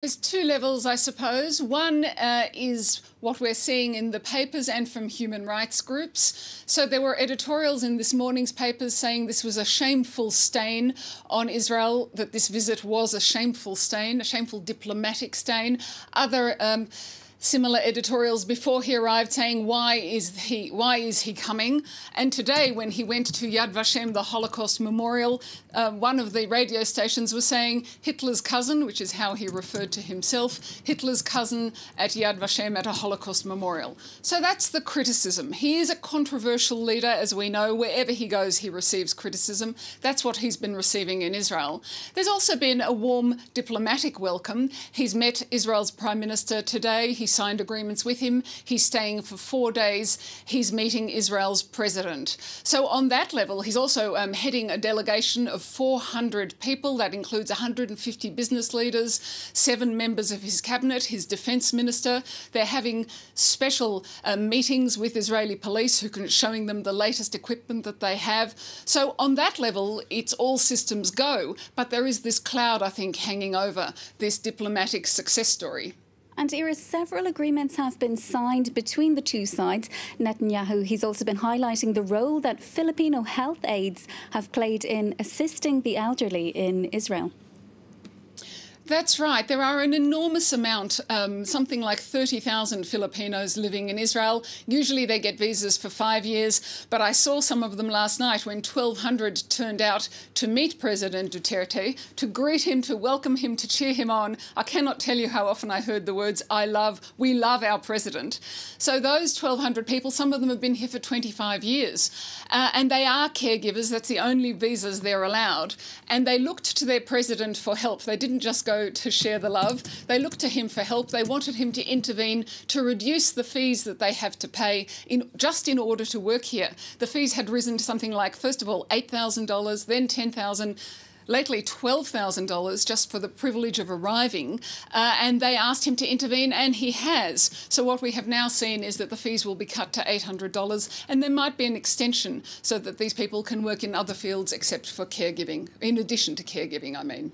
There's two levels, I suppose. One is what we're seeing in the papers and from human rights groups. So there were editorials in this morning's papers saying this was a shameful stain on Israel, that this visit was a shameful stain, a shameful diplomatic stain. Other similar editorials before he arrived saying, why is he coming? And today, when he went to Yad Vashem, the Holocaust Memorial, one of the radio stations was saying Hitler's cousin, which is how he referred to himself, Hitler's cousin at Yad Vashem at a Holocaust Memorial. So that's the criticism. He is a controversial leader, as we know. Wherever he goes, he receives criticism. That's what he's been receiving in Israel. There's also been a warm diplomatic welcome. He's met Israel's Prime Minister today. He signed agreements with him. He's staying for 4 days. He's meeting Israel's president. So on that level, he's also heading a delegation of 400 people. That includes 150 business leaders, 7 members of his cabinet, his defense minister. They're having special meetings with Israeli police showing them the latest equipment that they have. So on that level, it's all systems go. But there is this cloud, I think, hanging over this diplomatic success story. And Iris, several agreements have been signed between the two sides. Netanyahu, he's also been highlighting the role that Filipino health aides have played in assisting the elderly in Israel. That's right. There are an enormous amount, something like 30,000 Filipinos living in Israel. Usually they get visas for 5 years, but I saw some of them last night when 1,200 turned out to meet President Duterte, to greet him, to welcome him, to cheer him on. I cannot tell you how often I heard the words, we love our president. So those 1,200 people, some of them have been here for 25 years, and they are caregivers. That's the only visas they're allowed. And they looked to their president for help. They didn't just go to share the love. They looked to him for help. They wanted him to intervene to reduce the fees that they have to pay just in order to work here. The fees had risen to something like, first of all, $8,000, then $10,000, lately $12,000 just for the privilege of arriving, and they asked him to intervene, and he has. So what we have now seen is that the fees will be cut to $800, and there might be an extension so that these people can work in other fields except for caregiving, in addition to caregiving, I mean.